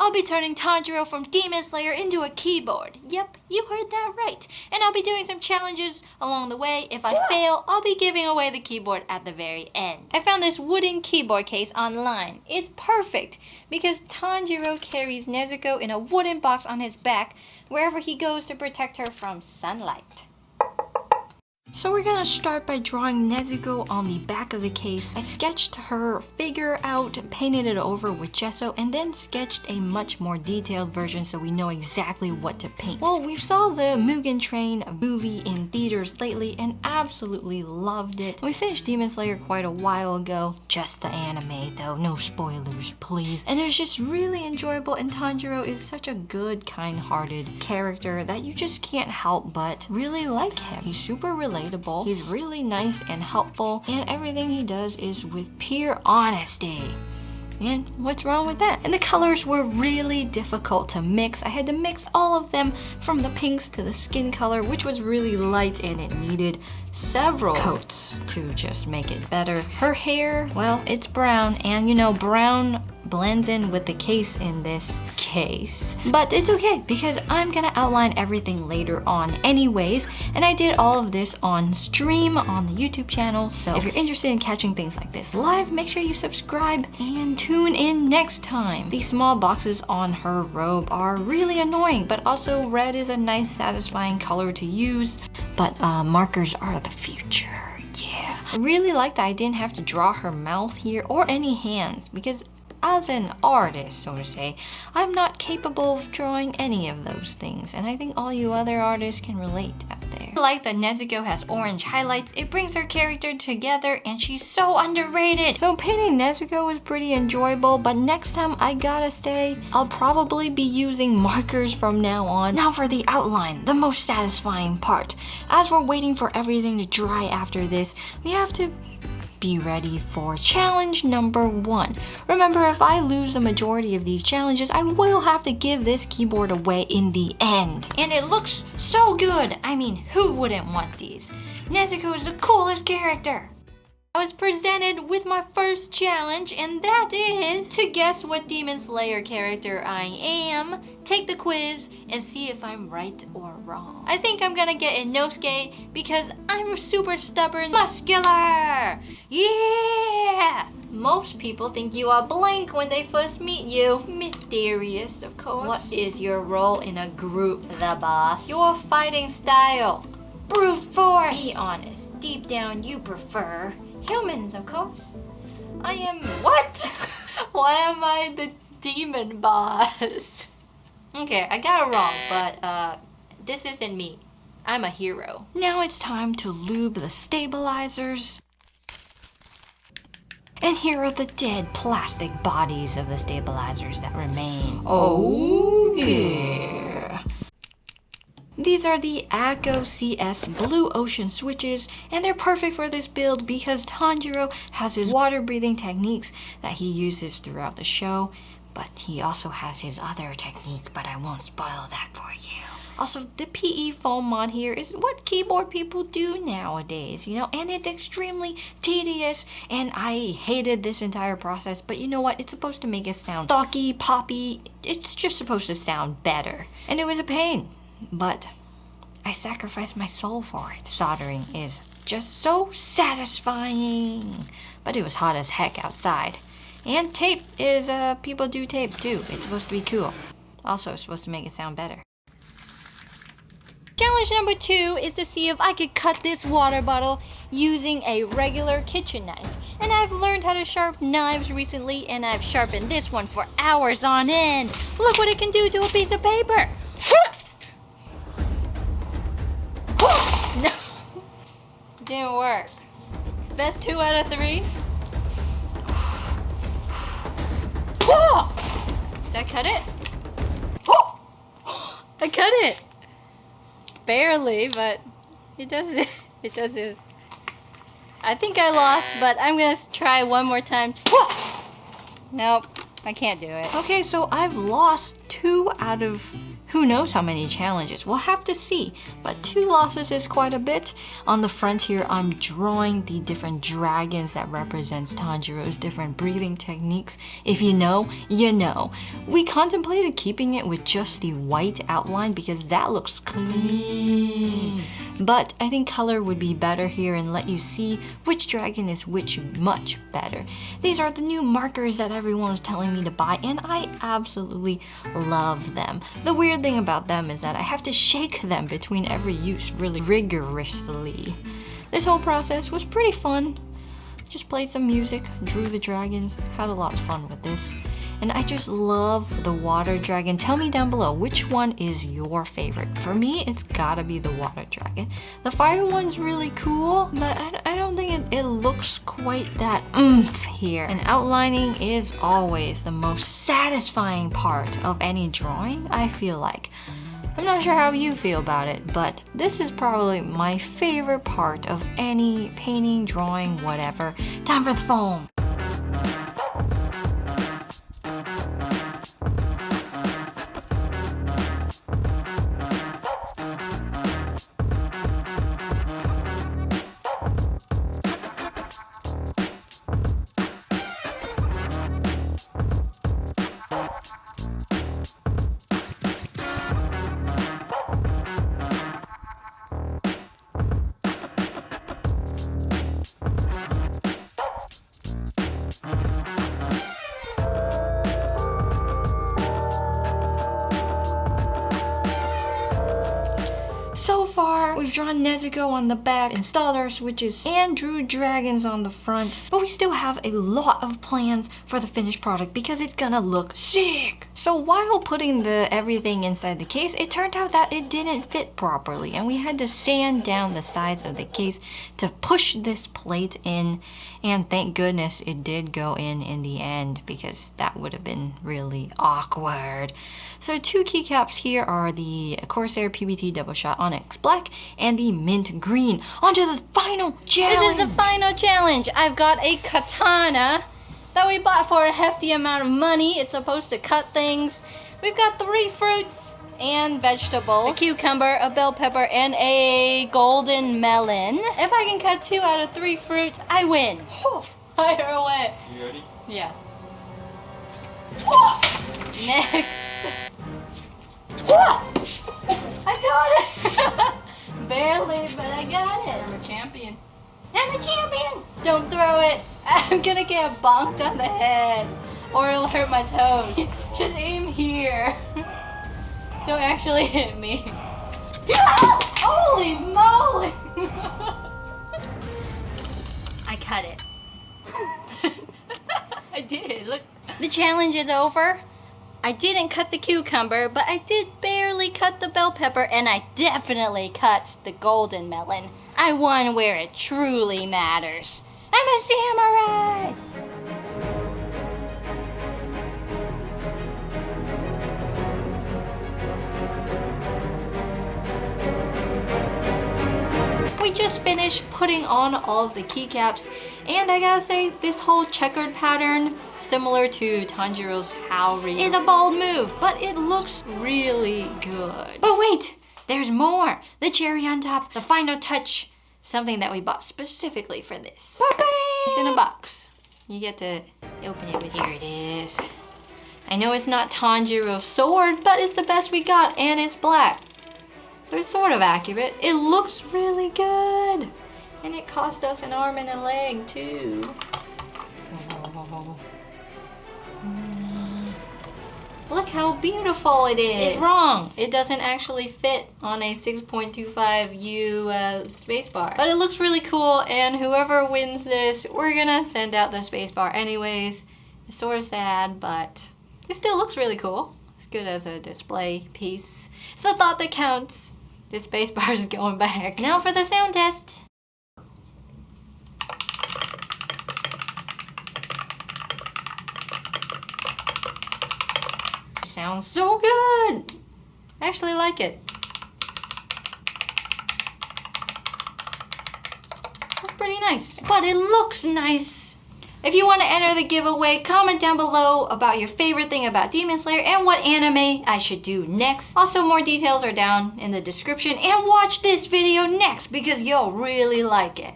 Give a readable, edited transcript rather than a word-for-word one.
I'll be turning Tanjiro from Demon Slayer into a keyboard. Yep, you heard that right. And I'll be doing some challenges along the way. If I fail, I'll be giving away the keyboard at the very end. I found this wooden keyboard case online. It's perfect because Tanjiro carries Nezuko in a wooden box on his back wherever he goes to protect her from sunlight. So we're gonna start by drawing Nezuko on the back of the case. I sketched her figure out, painted it over with gesso, and then sketched a much more detailed version so we know exactly what to paint. Well, we saw the Mugen Train movie in theaters lately and absolutely loved it. We finished Demon Slayer quite a while ago. Just the anime though, no spoilers please. And it was just really enjoyable, and Tanjiro is such a good, kind-hearted character that you just can't help but really like him. He's super relatable. He's really nice and helpful, and everything he does is with pure honesty. And what's wrong with that? And the colors were really difficult to mix. I had to mix all of them from the pinks to the skin color, which was really light, and it needed several coats to just make it better. Her hair, well, it's brown, and you know, brown blends in with the case in this case. But it's okay because I'm gonna outline everything later on anyways, and I did all of this on stream on the YouTube channel, so if you're interested in catching things like this live, make sure you subscribe and tune in next time. These small boxes on her robe are really annoying, but also red is a nice satisfying color to use, but markers are the future. Yeah. I really like that I didn't have to draw her mouth here or any hands because as an artist, so to say, I'm not capable of drawing any of those things, and I think all you other artists can relate out there. I like that Nezuko has orange highlights. It brings her character together, and she's so underrated. So painting Nezuko was pretty enjoyable, but next time I gotta say, I'll probably be using markers from now on. Now for the outline, the most satisfying part. As we're waiting for everything to dry after this, we have to be ready for challenge number 1. Remember, if I lose the majority of these challenges, I will have to give this keyboard away in the end. And it looks so good. I mean, who wouldn't want these? Nezuko is the coolest character. I was presented with my first challenge, and that is to guess what Demon Slayer character I am, take the quiz, and see if I'm right or wrong. I think I'm gonna get Inosuke because I'm super stubborn, muscular! Yeah! Most people think you are blank when they first meet you. Mysterious, of course. What is your role in a group, the boss? Your fighting style. Brute force! Be honest, deep down you prefer humans, of course. I am what? Why am I the demon boss? Okay, I got it wrong, but this isn't me. I'm a hero. Now it's time to lube the stabilizers. And here are the dead plastic bodies of the stabilizers that remain. Oh yeah. These are the Akko CS Blue Ocean switches, and they're perfect for this build because Tanjiro has his water breathing techniques that he uses throughout the show, but he also has his other technique, but I won't spoil that for you. Also, the PE foam mod here is what keyboard people do nowadays, you know, and it's extremely tedious, and I hated this entire process, but you know what? It's supposed to make it sound stocky, poppy. It's just supposed to sound better, and it was a pain. But I sacrificed my soul for it. Soldering is just so satisfying. But it was hot as heck outside. And tape is, people do tape too. It's supposed to be cool. Also, it's supposed to make it sound better. Challenge number 2 is to see if I could cut this water bottle using a regular kitchen knife. And I've learned how to sharpen knives recently, and I've sharpened this one for hours on end. Look what it can do to a piece of paper. No, didn't work. Best 2 out of 3. Did I cut it? I cut it. Barely, but it does it. It does this. I think I lost, but I'm gonna try one more time. Nope, I can't do it. Okay, so I've lost 2 out of Who knows how many challenges? We'll have to see. But 2 losses is quite a bit. On the front here, I'm drawing the different dragons that represents Tanjiro's different breathing techniques. If you know, you know. We contemplated keeping it with just the white outline because that looks clean. But I think color would be better here and let you see which dragon is which much better. These are the new markers that everyone was telling me to buy, and I absolutely love them. The weird thing about them is that I have to shake them between every use really rigorously. This whole process was pretty fun. Just played some music, drew the dragons, had a lot of fun with this. And I just love the water dragon. Tell me down below, which one is your favorite? For me, it's gotta be the water dragon. The fire one's really cool, but I don't think it looks quite that oomph here. And outlining is always the most satisfying part of any drawing, I feel like. I'm not sure how you feel about it, but this is probably my favorite part of any painting, drawing, whatever. Time for the foam. So far, we've drawn Nezuko on the back, installed our switches, and drew dragons on the front. But we still have a lot of plans for the finished product because it's gonna look sick. So while putting everything inside the case, it turned out that it didn't fit properly, and we had to sand down the sides of the case to push this plate in. And thank goodness it did go in the end, because that would have been really awkward. So 2 keycaps here are the Corsair PBT Double Shot Onyx Black and the Mint Green. On to the final challenge! This is the final challenge! I've got a katana that we bought for a hefty amount of money. It's supposed to cut things. We've got 3 fruits and vegetables. A cucumber, a bell pepper, and a golden melon. If I can cut 2 out of 3 fruits, I win. Fire away. You ready? Yeah. Next. I got it! Barely, but I got it. I'm a champion. I'm a champion! Don't throw it. I'm gonna get bonked on the head. Or it'll hurt my toes. Just aim here. Don't actually hit me. Holy moly! I cut it. I did, look. The challenge is over. I didn't cut the cucumber, but I did barely cut the bell pepper, and I definitely cut the golden melon. I won where it truly matters. I'm a samurai! We just finished putting on all of the keycaps, and I gotta say, this whole checkered pattern, similar to Tanjiro's Haori, is a bold move, but it looks really good. But wait, there's more! The cherry on top, the final touch, something that we bought specifically for this. It's in a box. You get to open it, but here it is. I know it's not Tanjiro's sword, but it's the best we got, and it's black. So it's sort of accurate. It looks really good. And it cost us an arm and a leg too. Look how beautiful it is. It's wrong. It doesn't actually fit on a 6.25U spacebar. But it looks really cool, and whoever wins this, we're gonna send out the spacebar anyways. It's sort of sad, but it still looks really cool. It's good as a display piece. It's the thought that counts. This spacebar is going back. Now for the sound test. Sounds so good. I actually like it. That's pretty nice. But it looks nice. If you want to enter the giveaway, comment down below about your favorite thing about Demon Slayer and what anime I should do next. Also, more details are down in the description, and watch this video next because you'll really like it.